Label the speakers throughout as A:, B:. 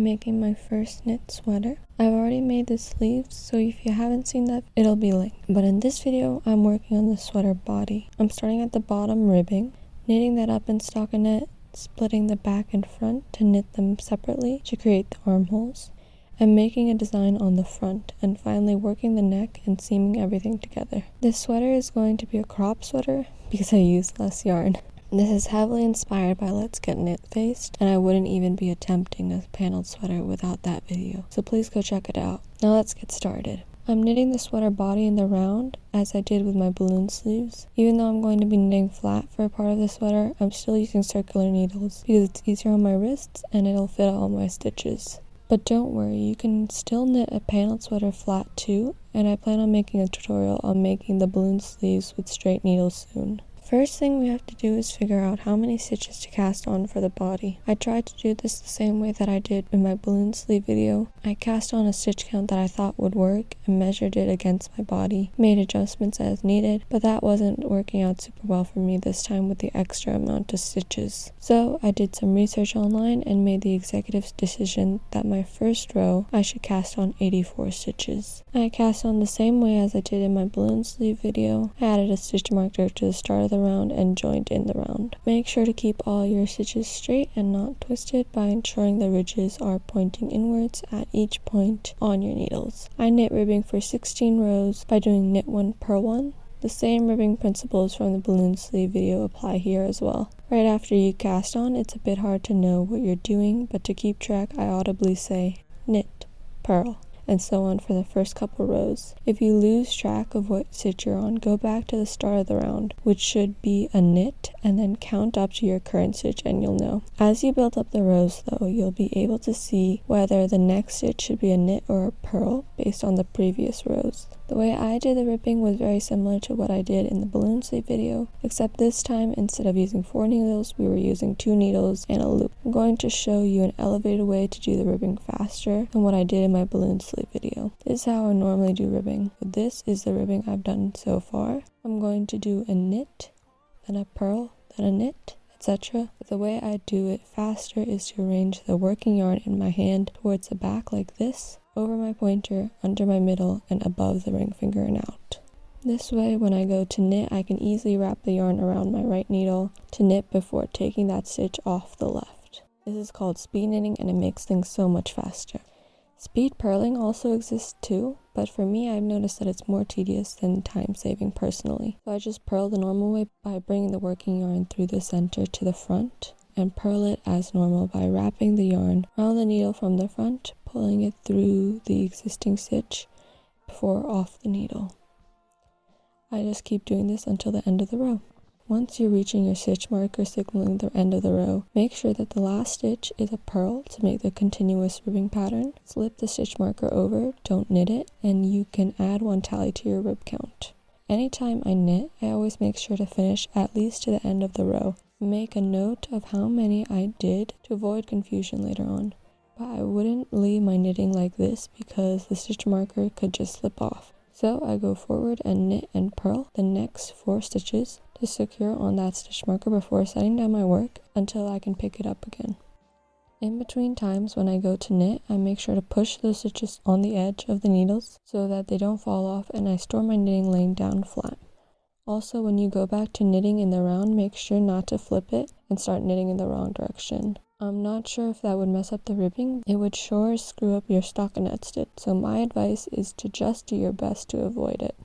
A: I'm making my first knit sweater. I've already made the sleeves, so if you haven't seen that, it'll be linked. But in this video, I'm working on the sweater body. I'm starting at the bottom ribbing, knitting that up in stockinette, splitting the back and front to knit them separately to create the armholes, and making a design on the front, and finally working the neck and seaming everything together. This sweater is going to be a crop sweater because I used less yarn. This is heavily inspired by Let's Get Knit Faced, and I wouldn't even be attempting a paneled sweater without that video, so please go check it out. Now let's get started. I'm knitting the sweater body in the round, as I did with my balloon sleeves. Even though I'm going to be knitting flat for a part of the sweater, I'm still using circular needles because it's easier on my wrists and it'll fit all my stitches. But don't worry, you can still knit a paneled sweater flat too, and I plan on making a tutorial on making the balloon sleeves with straight needles soon. First thing we have to do is figure out how many stitches to cast on for the body. I tried to do this the same way that I did in my balloon sleeve video. I cast on a stitch count that I thought would work and measured it against my body, made adjustments as needed, but that wasn't working out super well for me this time with the extra amount of stitches. So I did some research online and made the executive decision that my first row I should cast on 84 stitches. I cast on the same way as I did in my balloon sleeve video. I added a stitch marker to the start of the round and joined in the round. Make sure to keep all your stitches straight and not twisted by ensuring the ridges are pointing inwards at each point on your needles. I knit ribbing for 16 rows by doing knit 1, purl 1. The same ribbing principles from the balloon sleeve video apply here as well. Right after you cast on, it's a bit hard to know what you're doing, but to keep track, I audibly say knit, purl, and so on for the first couple rows. If you lose track of what stitch you're on, go back to the start of the round, which should be a knit, and then count up to your current stitch and you'll know. As you build up the rows though, you'll be able to see whether the next stitch should be a knit or a purl based on the previous rows. The way I did the ribbing was very similar to what I did in the balloon sleeve video, except this time instead of using 4 needles, we were using 2 needles and a loop. I'm going to show you an elevated way to do the ribbing faster than what I did in my balloon sleeve video. This is how I normally do ribbing. This is the ribbing I've done so far. I'm going to do a knit, then a purl, then a knit, etc. But the way I do it faster is to arrange the working yarn in my hand towards the back like this, over my pointer, under my middle, and above the ring finger and out. This way, when I go to knit, I can easily wrap the yarn around my right needle to knit before taking that stitch off the left. This is called speed knitting and it makes things so much faster. Speed purling also exists too, but for me I've noticed that it's more tedious than time saving personally. So I just purl the normal way by bringing the working yarn through the center to the front, and purl it as normal by wrapping the yarn around the needle from the front, pulling it through the existing stitch before off the needle. I just keep doing this until the end of the row. Once you're reaching your stitch marker signaling the end of the row, make sure that the last stitch is a purl to make the continuous ribbing pattern. Slip the stitch marker over, don't knit it, and you can add 1 tally to your rib count. Anytime I knit, I always make sure to finish at least to the end of the row. Make a note of how many I did to avoid confusion later on. But I wouldn't leave my knitting like this because the stitch marker could just slip off. So I go forward and knit and purl the next 4 stitches to secure on that stitch marker before setting down my work until I can pick it up again. In between times when I go to knit, I make sure to push the stitches on the edge of the needles so that they don't fall off, and I store my knitting laying down flat. Also, when you go back to knitting in the round, make sure not to flip it and start knitting in the wrong direction. I'm not sure if that would mess up the ribbing. It would sure screw up your stockinette stitch, so my advice is to just do your best to avoid it.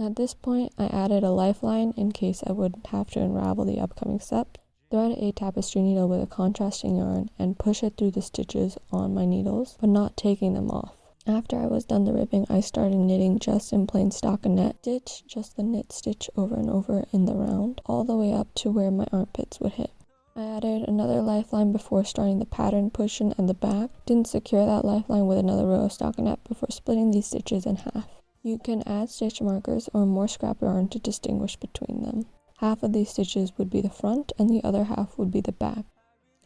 A: At this point, I added a lifeline in case I would have to unravel the upcoming step. Thread a tapestry needle with a contrasting yarn and push it through the stitches on my needles, but not taking them off. After I was done the ribbing, I started knitting just in plain stockinette. Stitch just the knit stitch over and over in the round, all the way up to where my armpits would hit. I added another lifeline before starting the pattern portion and the back. Didn't secure that lifeline with another row of stockinette before splitting these stitches in half. You can add stitch markers or more scrap yarn to distinguish between them. Half of these stitches would be the front and the other half would be the back.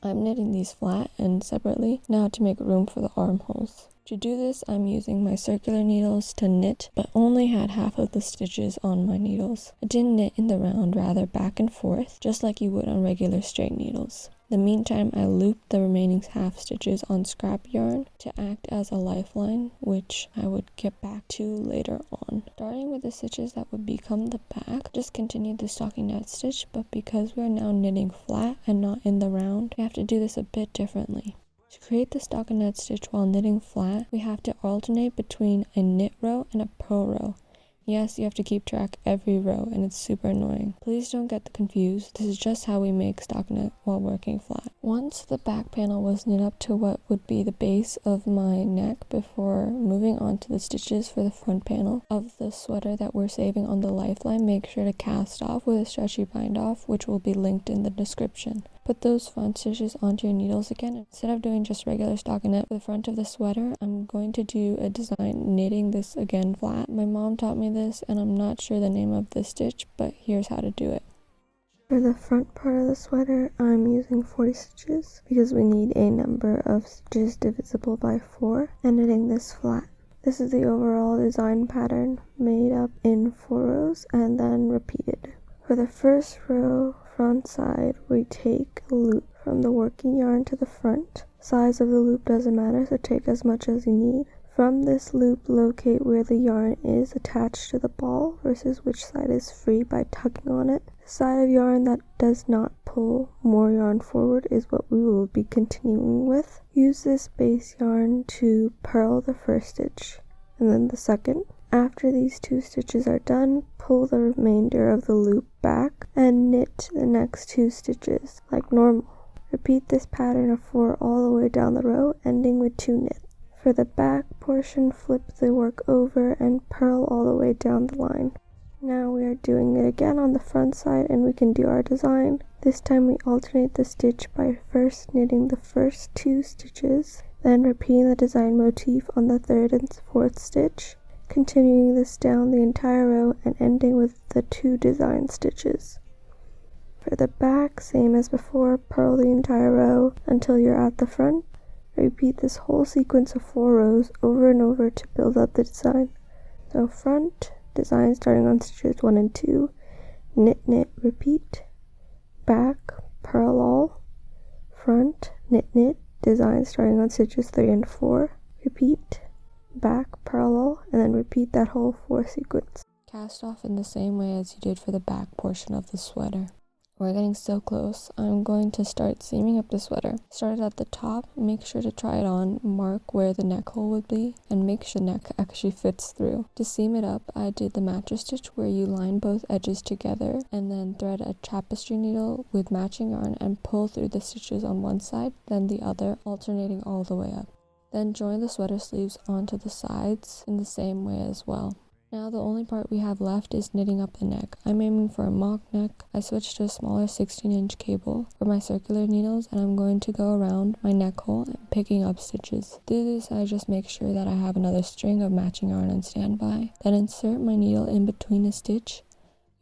A: I'm knitting these flat and separately now to make room for the armholes. To do this, I'm using my circular needles to knit, but only had half of the stitches on my needles. I didn't knit in the round, rather back and forth, just like you would on regular straight needles. In the meantime, I looped the remaining half stitches on scrap yarn to act as a lifeline, which I would get back to later on. Starting with the stitches that would become the back, just continued the stockinette stitch, but because we are now knitting flat and not in the round, we have to do this a bit differently. To create the stockinette stitch while knitting flat, we have to alternate between a knit row and a purl row. Yes, you have to keep track every row, and it's super annoying. Please don't get confused. This is just how we make stockinette while working flat. Once the back panel was knit up to what would be the base of my neck before moving on to the stitches for the front panel of the sweater that we're saving on the lifeline, make sure to cast off with a stretchy bind off, which will be linked in the description. Put those front stitches onto your needles again. Instead of doing just regular stockinette for the front of the sweater, I'm going to do a design knitting this again flat. My mom taught me this and I'm not sure the name of the stitch, but here's how to do it. For the front part of the sweater, I'm using 40 stitches because we need a number of stitches divisible by 4 and knitting this flat. This is the overall design pattern made up in 4 rows and then repeated. For the first row, front side, we take a loop from the working yarn to the front. Size of the loop doesn't matter, so take as much as you need. From this loop, locate where the yarn is attached to the ball versus which side is free by tugging on it. The side of yarn that does not pull more yarn forward is what we will be continuing with. Use this base yarn to purl the first stitch and then the second. After these 2 stitches are done, pull the remainder of the loop back and knit the next 2 stitches like normal. Repeat this pattern of 4 all the way down the row, ending with 2 knits. For the back portion, flip the work over and purl all the way down the line. Now we are doing it again on the front side and we can do our design. This time we alternate the stitch by first knitting the first 2 stitches, then repeating the design motif on the 3rd and 4th stitch. Continuing this down the entire row and ending with the 2 design stitches. For the back, same as before, purl the entire row until you're at the front. Repeat this whole sequence of 4 rows over and over to build up the design. So front, design starting on stitches 1 and 2, knit, knit, repeat. Back, purl all. Front, knit, knit, design starting on stitches 3 and 4, repeat. Back, purl all, and then repeat that whole 4 sequence. Cast off in the same way as you did for the back portion of the sweater. We're getting so close. I'm going to start seaming up the sweater. Start at the top, make sure to try it on, mark where the neck hole would be, and make sure the neck actually fits through. To seam it up, I did the mattress stitch where you line both edges together and then thread a tapestry needle with matching yarn and pull through the stitches on one side, then the other, alternating all the way up. Then join the sweater sleeves onto the sides in the same way as well. Now the only part we have left is knitting up the neck. I'm aiming for a mock neck. I switched to a smaller 16-inch cable for my circular needles and I'm going to go around my neck hole and picking up stitches. To do this, I just make sure that I have another string of matching yarn on standby. Then insert my needle in between a stitch,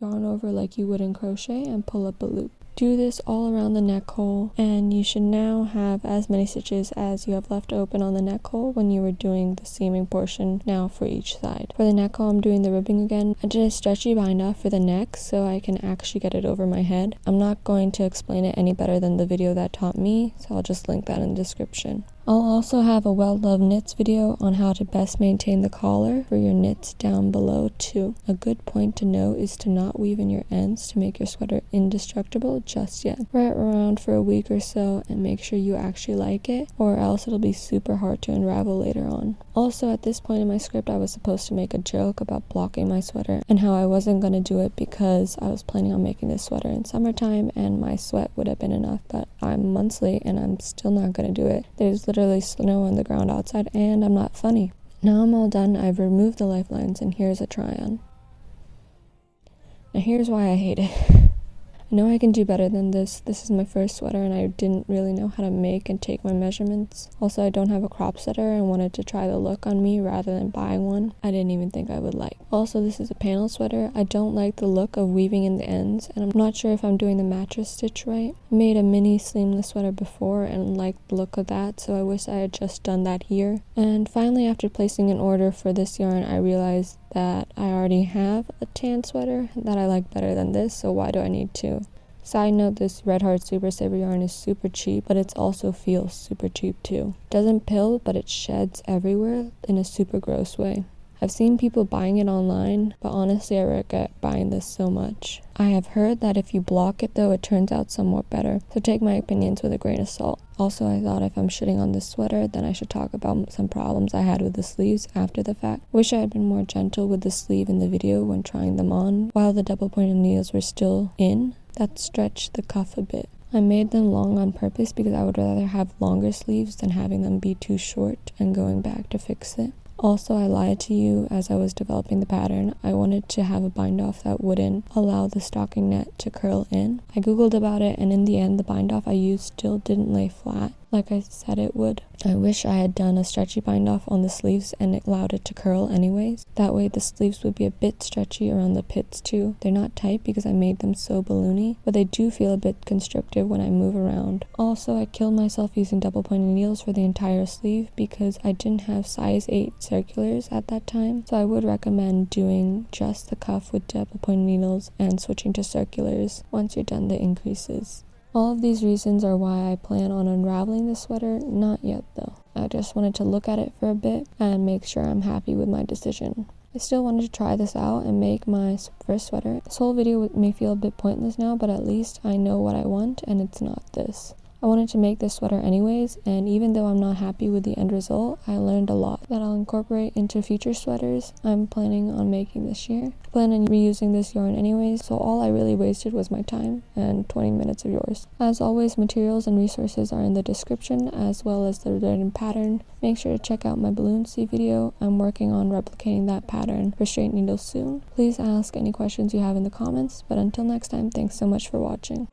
A: yarn over like you would in crochet, and pull up a loop. Do this all around the neck hole and you should now have as many stitches as you have left open on the neck hole when you were doing the seaming portion now for each side. For the neck hole, I'm doing the ribbing again. I did a stretchy bind off for the neck so I can actually get it over my head. I'm not going to explain it any better than the video that taught me, so I'll just link that in the description. I'll also have a well-loved knits video on how to best maintain the collar for your knits down below too. A good point to note is to not weave in your ends to make your sweater indestructible just yet. Wear it around for a week or so and make sure you actually like it, or else it'll be super hard to unravel later on. Also, at this point in my script, I was supposed to make a joke about blocking my sweater and how I wasn't going to do it because I was planning on making this sweater in summertime and my sweat would have been enough, but I'm months late and I'm still not going to do it. There's literally snow on the ground outside and I'm not funny. Now I'm all done. I've removed the lifelines and here's a try on. Now here's why I hate it. I know I can do better than this. This is my first sweater and I didn't really know how to make and take my measurements. Also, I don't have a crop setter and wanted to try the look on me rather than buying one I didn't even think I would like. Also, this is a panel sweater. I don't like the look of weaving in the ends, and I'm not sure if I'm doing the mattress stitch right. I made a mini sleeveless sweater before and liked the look of that, so I wish I had just done that here. And finally, after placing an order for this yarn, I realized that I already have a tan sweater that I like better than this, so why do I need two? Side note, this Red Heart Super Saver yarn is super cheap, but it also feels super cheap too. It doesn't pill, but it sheds everywhere in a super gross way. I've seen people buying it online, but honestly I regret buying this so much. I have heard that if you block it though, it turns out somewhat better, so take my opinions with a grain of salt. Also, I thought if I'm shitting on this sweater, then I should talk about some problems I had with the sleeves after the fact. Wish I had been more gentle with the sleeve in the video when trying them on, while the double pointed needles were still in. That stretched the cuff a bit. I made them long on purpose because I would rather have longer sleeves than having them be too short and going back to fix it. Also, I lied to you as I was developing the pattern. I wanted to have a bind off that wouldn't allow the stocking net to curl in. I googled about it, and in the end the bind off I used still didn't lay flat like I said it would. I wish I had done a stretchy bind off on the sleeves and it allowed it to curl anyways. That way the sleeves would be a bit stretchy around the pits too. They're not tight because I made them so balloony, but they do feel a bit constrictive when I move around. Also, I killed myself using double pointed needles for the entire sleeve because I didn't have size 8 circulars at that time, so I would recommend doing just the cuff with double pointed needles and switching to circulars once you're done the increases. All of these reasons are why I plan on unraveling this sweater. Not yet though. I just wanted to look at it for a bit and make sure I'm happy with my decision. I still wanted to try this out and make my first sweater. This whole video may feel a bit pointless now, but at least I know what I want and it's not this. I wanted to make this sweater anyways, and even though I'm not happy with the end result, I learned a lot that I'll incorporate into future sweaters I'm planning on making this year. I plan on reusing this yarn anyways, so all I really wasted was my time and 20 minutes of yours. As always, materials and resources are in the description as well as the written pattern. Make sure to check out my balloon sleeve video. I'm working on replicating that pattern for straight needles soon. Please ask any questions you have in the comments, but until next time, thanks so much for watching.